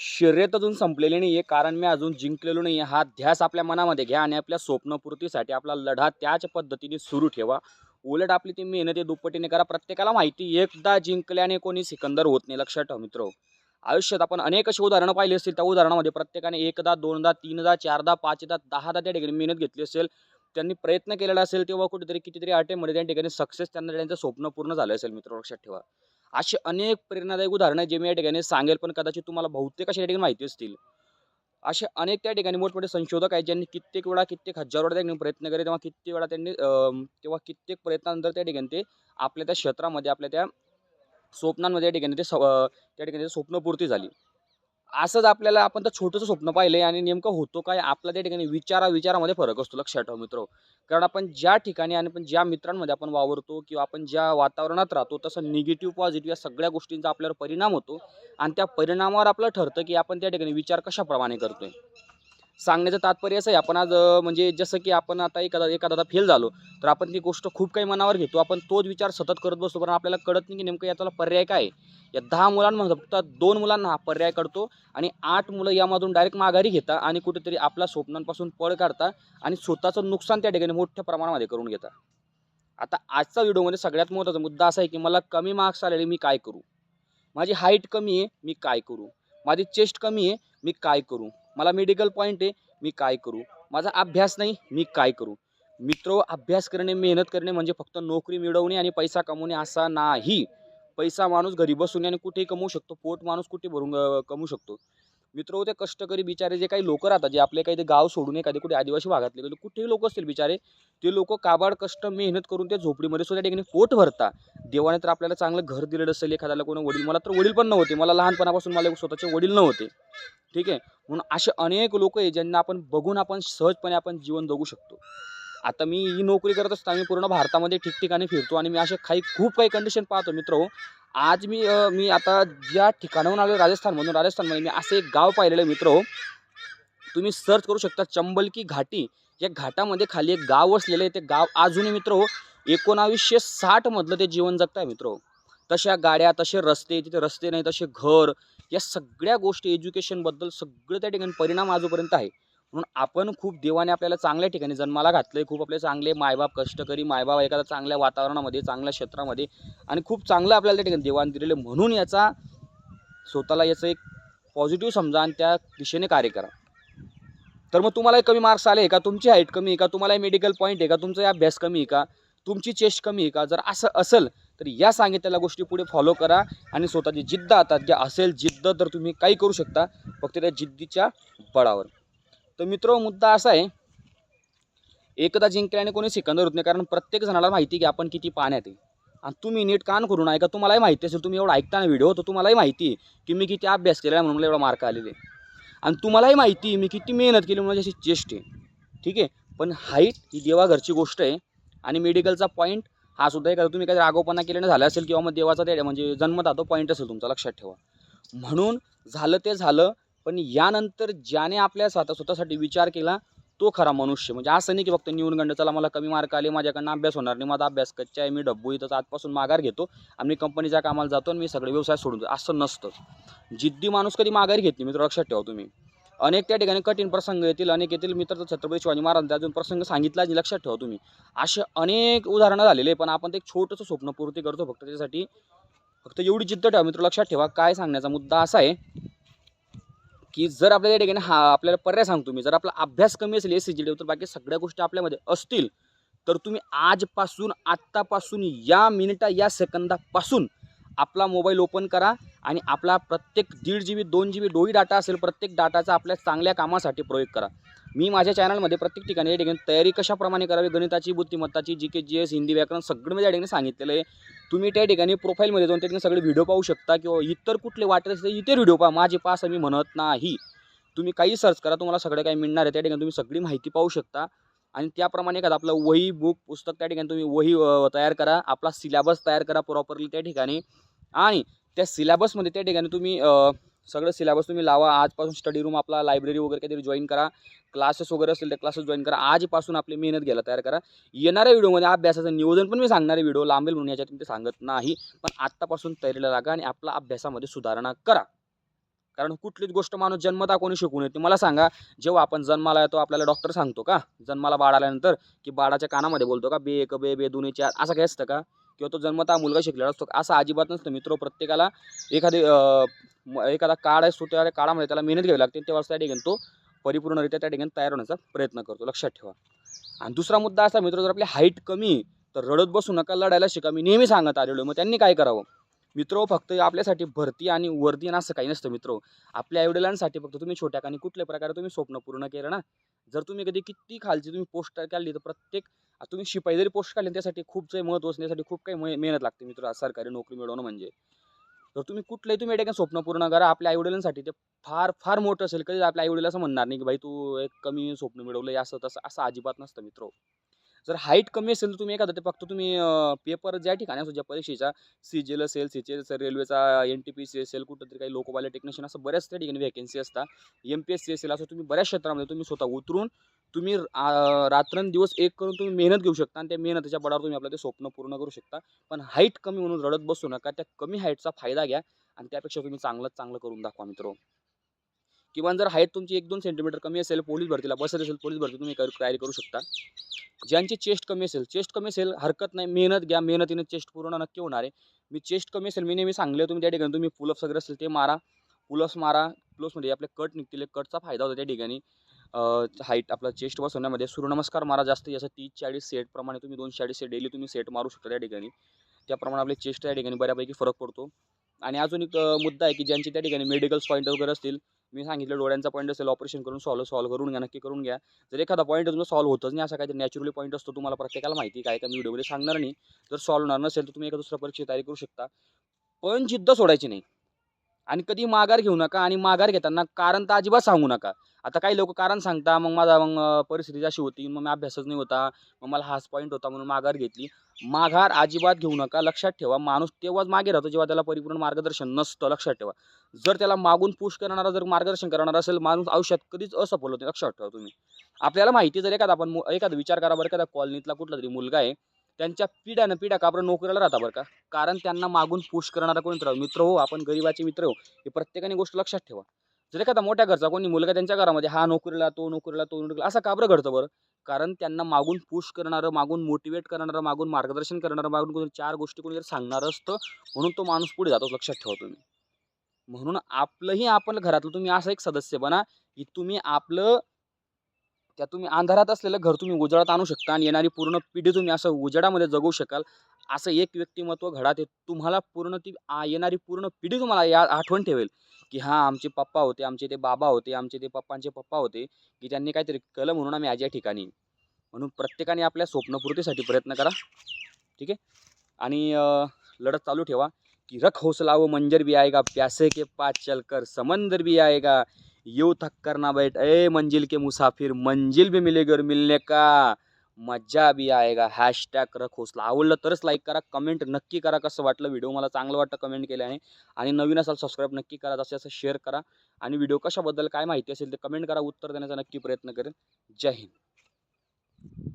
शर्यत अजून संपलेली नाही आहे, कारण मी अजून जिंकलेलो नाही आहे. हा ध्यास आपल्या मनामध्ये घ्या आणि आपल्या स्वप्नपूर्तीसाठी आपला लढा त्याच पद्धतीने सुरू ठेवा. उलट आपली ती मेहनत आहे दुप्पटीने करा. प्रत्येकाला माहिती एकदा जिंकल्याने कोणी सिकंदर होत नाही. लक्षात ठेवा मित्र. आयुष्यात आपण अनेक अशी उदाहरणं पाहिली असतील. त्या उदाहरणामध्ये प्रत्येकाने एकदा, दोनदा, तीनदा, चारदा, पाचदा, दहादा त्या ठिकाणी मेहनत घेतली असेल. त्यांनी प्रयत्न केलेला असेल तेव्हा कुठेतरी कितीतरी अटेम्प्टमध्ये त्या ठिकाणी सक्सेस त्यांना त्यांचं स्वप्न पूर्ण झालं असेल मित्र. लक्षात ठेवा. अशी अनेक प्रेरणादायक उदाहरणं जे मी या ठिकाणी सांगेल, पण कदाचित तुम्हाला बहुतेक अशा ठिकाणी माहिती असतील. असे अनेक त्या ठिकाणी मोठमोठे संशोधक आहेत ज्यांनी कित्येक वेळा, कित्येक हजार वेळा त्या ठिकाणी प्रयत्न केले. तेव्हा कित्येक वेळा त्यांनी तेव्हा कित्येक प्रयत्नानंतर त्या ठिकाणी ते आपल्या त्या क्षेत्रामध्ये, आपल्या त्या स्वप्नांमध्ये त्या ठिकाणी त्या ठिकाणी स्वप्नपूर्ती झाली. असंच आपल्याला आपण तर छोटंसं स्वप्न पाहिलंय आणि नेमकं होतो काय आपल्या त्या ठिकाणी विचारामध्ये फरक असतो. लक्षात ठेवा मित्र. कारण आपण ज्या ठिकाणी आणि आपण ज्या मित्रांमध्ये आपण वावरतो किंवा आपण ज्या वातावरणात राहतो तसं निगेटिव्ह पॉझिटिव्ह या सगळ्या गोष्टींचा आपल्यावर परिणाम होतो आणि त्या परिणामावर आपलं ठरतं की आपण त्या ठिकाणी विचार कशाप्रमाणे करतोय. सांगण्याचं तात्पर्य असं आहे, आपण आज म्हणजे जसं की आपण आता एखादा फेल झालो तर आपण ती गोष्ट खूप काही मनावर घेतो. आपण तोच विचार सतत करत बसतो, पण आपल्याला कळत नाही की नेमकं याचा पर्याय काय आहे. या 10 मुलांमध्ये फक्त 2 मुलांना हा पर्याय कळतो आणि 8 मुलं यामधून डायरेक्ट माघारी घेता आणि कुठेतरी आपल्या स्वप्नांपासून पळ काढता आणि स्वतःचं नुकसान त्या ठिकाणी मोठ्या प्रमाणामध्ये करून घेता. आता आजचा व्हिडिओमध्ये सगळ्यात महत्त्वाचा मुद्दा असा आहे की मला कमी मार्क्स आलेले, मी काय करू? माझी हाईट कमी आहे, मी काय करू? माझी चेस्ट कमी आहे, मी काय करू? मला मेडिकल पॉईंट आहे, मी काय करू? माझा अभ्यास नाही, मी काय करू? मित्रो, अभ्यास करणे, मेहनत करणे म्हणजे फक्त नोकरी मिळवणे आणि पैसा कमवणे असा नाही. पैसा माणूस घरी बसून आणि कुठेही कमवू शकतो. पोट माणूस कुठे भरून कमवू शकतो. मित्र, ते कष्टकरी बिचारे जे काही लोक राहतात, जे आपले काही ते गाव सोडून एखादे कुठे आदिवासी भागातले कुठेही लोक असतील बिचारे, ते लोक काबाड कष्ट मेहनत करून ते झोपडीमध्ये सुद्धा ठिकाणी पोट भरता. देवाने तर आपल्याला चांगलं घर दिलेलं असेल. एखाद्याला कोणी वडील, मला तर वडील पण नव्हते. मला लहानपणापासून मला स्वतःचे वडील नव्हते. ठीक आहे. म्हणून असे अनेक लोक आहे ज्यांना आपण बघून आपण सहजपणे आपण जीवन जगू शकतो. आता मी ही नोकरी करत असताना मी पूर्ण भारतामध्ये ठिकठिकाणी फिरतो आणि मी असे खूप काही कंडिशन पाहतो मित्र. आज मी आता ज्या ठिकाणाहून आलो राजस्थानमध्ये मी असं एक गाव पाहिलेलं मित्र. तुम्ही सर्च करू शकता, चंबल की घाटी. या घाटामध्ये खाली एक गाव वसलेलं आहे. ते गाव अजूनही मित्र 1960 मधलं ते जीवन जगताय मित्र. तशा गाड्या, तसे रस्ते, तिथे रस्ते नाही, तसे घर, या सगळ्या गोष्टी एज्युकेशन बद्दल सगळं त्या ठिकाणी परिणाम आजपर्यंत आहे. म्हणून आपण खूप देवाने आपल्याला चांगल्या ठिकाणी जन्माला घातलंय. खूप आपले चांगले मायबाप, कष्टकरी मायबाप, एखाद्या चांगल्या वातावरणामध्ये, चांगल्या क्षेत्रामध्ये आणि खूप चांगलं आपल्याला त्या ठिकाणी देवाने दिलेले. म्हणून याचा स्वतःला याचं एक पॉझिटिव्ह समजा आणि त्या दिशेने कार्य करा. तर मग तुम्हाला कमी मार्क्स आले का, तुमची हाईट कमी आहे का, तुम्हाला मेडिकल पॉईंट आहे का, तुमचा अभ्यास कमी आहे का, तुमची चेस्ट कमी आहे का, जर असं असेल तर या सांगितलेल्या गोष्टी पुढे फॉलो करा आणि स्वतःची जिद्द आता जे असेल जिद्द, तर तुम्ही काही करू शकता फक्त त्या जिद्दीच्या बळावर. तर मित्र, मुद्दा असा आहे, एकदा जिंकल्याने कोणी सिकंदर होत नाही. कारण प्रत्येक जणाला माहिती की आपण किती पाण्यात आहे. आणि तुम्ही नीट कान करून ऐका, तुम्हालाही माहिती असेल, तुम्ही एवढं ऐकताना व्हिडिओ तर तुम्हालाही माहिती आहे की मी किती अभ्यास केला म्हणून मला एवढा मार्क आलेले. आणि तुम्हालाही माहिती आहे मी किती मेहनत केली म्हणून माझी चेस्ट आहे. ठीक आहे. पण हाईट ही देवाघरची गोष्ट आहे आणि मेडिकलचा पॉईंट हा सुद्धा एखादा तुम्ही काही रागोपणा केल्याने झाला असेल किंवा मग देवाचा ते म्हणजे जन्मता तो पॉईंट असेल तुमचा. लक्षात ठेवा. म्हणून झालं ते झालं, पण यानंतर ज्याने आपल्या स्वतःसाठी विचार केला तो खरा मनुष्य. म्हणजे असं नाही की फक्त न्यूनगंड, चला मला कमी मार्क आले, माझ्याकडनं अभ्यास होणार नाही, माझा अभ्यास कच्चा आहे, मी डब्बू इथंच आजपासून माघार घेतो आणि मी कंपनीच्या कामाला जातो आणि मी सगळे व्यवसाय सोडून जातो, असं नसतं. जिद्दी माणूस कधी माघारी घेत नाही मित्र. लक्षात ठेवा तुम्ही. अनेक त्या ठिकाणी कठीण प्रसंग येतील, अनेक येतील मित्र. छत्रपती शिवाजी महाराजांचा अजून प्रसंग सांगितला, लक्षात ठेवा तुम्ही. असे अनेक उदाहरणं झालेले, पण आपण ते एक छोटंसं स्वप्न पूर्ती करतो फक्त त्याच्यासाठी. फक्त एवढी जिद्द ठेवा मित्र. लक्षात ठेवा. काय सांगण्याचा मुद्दा असा आहे की जर आपल्या त्या ठिकाणी आपल्याला पर्याय सांगतो मी, जर आपला अभ्यास कमी असेल एससीजीडी, तर बाकी सगळ्या गोष्टी आपल्यामध्ये असतील, तर तुम्ही आजपासून, आत्तापासून, या मिनिटा, या सेकंदापासून आपला मोबाईल ओपन करा आणि आपला प्रत्येक 1.5 GB 2 GB डोळी डाटा असेल, प्रत्येक डाटाचा आपल्या चांगल्या कामासाठी प्रयोग करा. मी माझ्या चॅनलमध्ये प्रत्येक ठिकाणी या ठिकाणी तयारी कशाप्रमाणे करावी, गणिताची, बुद्धिमत्ताची, जीके, जीएस, हिंदी व्याकरण सगळं मी त्या ठिकाणी सांगितलेलं आहे. तुम्ही त्या ठिकाणी प्रोफाईलमध्ये जाऊन त्या ठिकाणी सगळे व्हिडिओ पाहू शकता किंवा इतर कुठले वाटत असेल इतर व्हिडिओ पहा. माझे पास मी म्हणत नाही. तुम्ही काही सर्च करा, तुम्हाला सगळं काही मिळणार आहे. त्या ठिकाणी तुम्ही सगळी माहिती पाहू शकता आणि त्याप्रमाणे एखादं आपलं वही, बुक, पुस्तक त्या ठिकाणी तुम्ही वही तयार करा. आपला सिलेबस तयार करा प्रॉपरली त्या ठिकाणी आणि त्या सिलेबसमध्ये त्या ठिकाणी तुम्ही सगळं सिलेबस तुम्ही लावा. आजपासून स्टडी रूम, आपला लायब्ररी वगैरे काहीतरी जॉईन करा. क्लासेस वगैरे असेल तर क्लासेस जॉईन करा. आजपासून आपली मेहनत घ्यायला तयार करा. येणाऱ्या व्हिडिओमध्ये अभ्यासाचं नियोजन पण मी सांगणारे, व्हिडिओ लांबेल म्हणून याच्यात मी ते सांगत नाही. पण आत्तापासून तयारीला लागा आणि आपला अभ्यासामध्ये सुधारणा करा. कारण कुठलीच गोष्ट माणूस जन्मता कोणी शिकून येते. मला सांगा, जेव्हा आपण जन्माला येतो आपल्याला डॉक्टर सांगतो का जन्माला बाळ आल्यानंतर, की बाळाच्या कानामध्ये बोलतो का बे एक बे बे दोन्ही चार, असं काही असतं का? किंवा तो जन्मता मुलगा शिकलेला असतो असं अजिबात नसतं मित्र. प्रत्येकाला एखादा काळ असतो, त्या काळामध्ये त्याला मेहनत घ्यावी लागते, तेव्हा त्या ठिकाणी तो परिपूर्णरित्या त्या ठिकाणी तयार होण्याचा प्रयत्न करतो, लक्षात ठेवा. आणि दुसरा मुद्दा असा मित्र, जर आपली हाईट कमी तर रडत बसू नका, लढायला शिका. मी नेहमी सांगत आलेलो. मग त्यांनी काय करावं मित्र? फक्त आपल्यासाठी भरती आणि वर्दी असं काही नसतं मित्र. आपल्या आईवडिलांसाठी फक्त तुम्ही छोट्या कानी कुठल्या प्रकारे तुम्ही स्वप्न पूर्ण केलं ना, जर तुम्ही कधी किती खालची तुम्ही पोस्ट काढली तर तुम्ही शिपाई जरी पोस्ट काढली त्यासाठी खूप काही महत्त्व असण्यासाठी खूप काही मेहनत लागते मित्र, सरकारी नोकरी मिळवणं म्हणजे. तर तुम्ही कुठलंही तुम्ही ठिकाणी स्वप्न पूर्ण करा आपल्या आईवडिलांसाठी, ते फार फार मोठं असेल. कधी आपल्या आईवडिला असं म्हणणार नाही की भाई तू एक कमी स्वप्न मिळवलंय असं तसं, असं अजिबात नसतं मित्र. जर हाईट कमी असेल तर तुम्ही एखादं ते फक्त तुम्ही पेपर ज्या ठिकाणी असो, ज्या परीक्षेचा सीजीएल असेल, सीजीएल असेल, रेल्वेचा एनटीपीसी असेल, कुठंतरी काही लोकवाले टेक्निशियन, असं बऱ्याच त्या ठिकाणी व्हॅकन्सी असतात. एमपीएससी असेल, असं तुम्ही बऱ्याच क्षेत्रामध्ये तुम्ही स्वतः उतरून तुम्ही रात्रंदिवस एक करून तुम्ही मेहनत घेऊ शकता आणि त्या मेहनतीच्या बळावर तुम्ही आपलं ते स्वप्न पूर्ण करू शकता. पण हाईट कमी म्हणून रडत बसू नका. त्या कमी हाईटचा फायदा घ्या आणि त्यापेक्षा तुम्ही चांगलं चांगलं करून दाखवा मित्र. किंवा जर हाईट तुमची 1-2 सेंटीमीटर कमी असेल, पोलीस भरतीला बसत असेल, पोलीस भरती तुम्ही तयारी करू शकता. ज्यांची चेस्ट कमी असेल हरकत नाही, मेहनत घ्या, मेहनतीने चेस्ट पूर्ण नक्की होणार आहे. मी चेस्ट कमी असेल, मी नेहमी सांगले तुम्ही त्या ठिकाणी तुम्ही पुलअप्स वगैरे असेल ते मारा, पुलअप्स मारा. पुलअप्समध्ये आपले कट निघतील, कटचा फायदा होतो त्या ठिकाणी. हाईट आपला चेस्ट बसवण्यामध्ये. सूर्यनमस्कार मारा जास्तीत जास्त 30-40 सेट प्रमाणे, तुम्ही 240 सेट डेली तुम्ही सेट मारू शकता त्या ठिकाणी. त्याप्रमाणे आपले चेस्ट त्या ठिकाणी बऱ्यापैकी फरक पडतो. आणि अजून एक मुद्दा आहे की ज्यांचे त्या ठिकाणी मेडिकल्स पॉईंट वगैरे असतील, मी सांगितलं डोळ्यांचा पॉईंट असेल, ऑपरेशन करून सॉल्व्ह करून घ्या, नक्की करून घ्या. जर एखादा पॉईंट तुमचा सॉल्व्ह होतच नाही, असा काहीतरी नॅचरली पॉईंट असतो, तुम्हाला प्रत्येकाला माहिती काय, मी व्हिडिओमध्ये सांगणार नाही. जर सॉल्व्ह होणार नसेल तर तुम्ही एका दुसऱ्या परीक्षेची तयारी करू शकता. पण जिद्द सोडायची नाही आणि कधी माघार घेऊ नका. आणि माघार घेताना कारण तर अजिबात सांगू नका. आता काही लोक कारण सांगता, मग परिस्थिती अशी होती, मग मी अभ्यासच नाही होता, मग मला हाच पॉईंट होता म्हणून माघार घेतली. माघार अजिबात घेऊ नका. लक्षात ठेवा, माणूस तेव्हाच मागे राहतो जेव्हा त्याला परिपूर्ण मार्गदर्शन नसतं. लक्षात ठेवा, जर त्याला मागून पुश करणारा, जर मार्गदर्शन करणारा असेल माणूस, आयुष्यात कधीच असफल होते. लक्षात ठेवा तुम्ही. आपल्याला माहिती, जर एखादा विचार करा बरं, एखादा कॉलनीतला कुठला तरी मुलगा आहे, त्यांच्या पिढ्या का बरं नोकरीला राहता बरं का, कारण त्यांना मागून पुश करणारा कोणी मित्र हो, आपण गरीबाचे मित्र हो, हे प्रत्येकाने गोष्ट लक्षात ठेवा. जर एखादा मोठ्या घरचा कोणी मुलगा त्यांच्या घरामध्ये हा नोकरीला, तो नोकरीला, तो नोकरीला, असं का बरं घडतं बरं? कारण त्यांना मागून पुश करणारं, मागून मोटिवेट करणारं, मागून मार्गदर्शन करणारं, मागून कोणी 4 गोष्टी कोणी जर सांगणारं असतं, म्हणून तो माणूस पुढे जातो. लक्षात ठेवा तुम्ही. म्हणून आपलं घरातलं तुम्ही असं एक सदस्य बना की तुम्ही अंधारात असलेलं घर तुम्ही उजेडात आणू शकता आणि येणारी पूर्ण पिढी तुम्ही असं उजेडामध्ये जगू शकाल. असं एक व्यक्तिमत्व घडा, ते तुम्हाला पूर्ण येणारी पूर्ण पिढी तुम्हाला आठवण ठेवेल की हां, आमचे पप्पा होते, आमचे ते बाबा होते, आमचे ते पप्पांचे पप्पा होते, की त्यांनी काहीतरी केलं म्हणून आम्ही आज या ठिकाणी. म्हणून प्रत्येकाने आपल्या स्वप्नपूर्तीसाठी प्रयत्न करा. ठीक आहे. आणि लढत चालू ठेवा की रख हौसला वो मंजर भी आएगा, प्यासे के पास चलकर समंदर भी आएगा, यूं थक कर ना बैठ ए मंजिल के मुसाफिर, मंजिल भी मिलेगी और मिलने का मजा भी आएगा. हॅशटॅग रख हौसला. आवडलं तरच लाईक करा, कमेंट नक्की करा कसं वाटलं व्हिडिओ, मला चांगलं वाटतं कमेंट केल्याने. आणि नवीन असाल सबस्क्राईब नक्की करा, जसं असं शेअर करा. आणि व्हिडिओ कशाबद्दल काय माहिती असेल ते कमेंट करा, उत्तर देण्याचा नक्की प्रयत्न करेन. जय हिंद.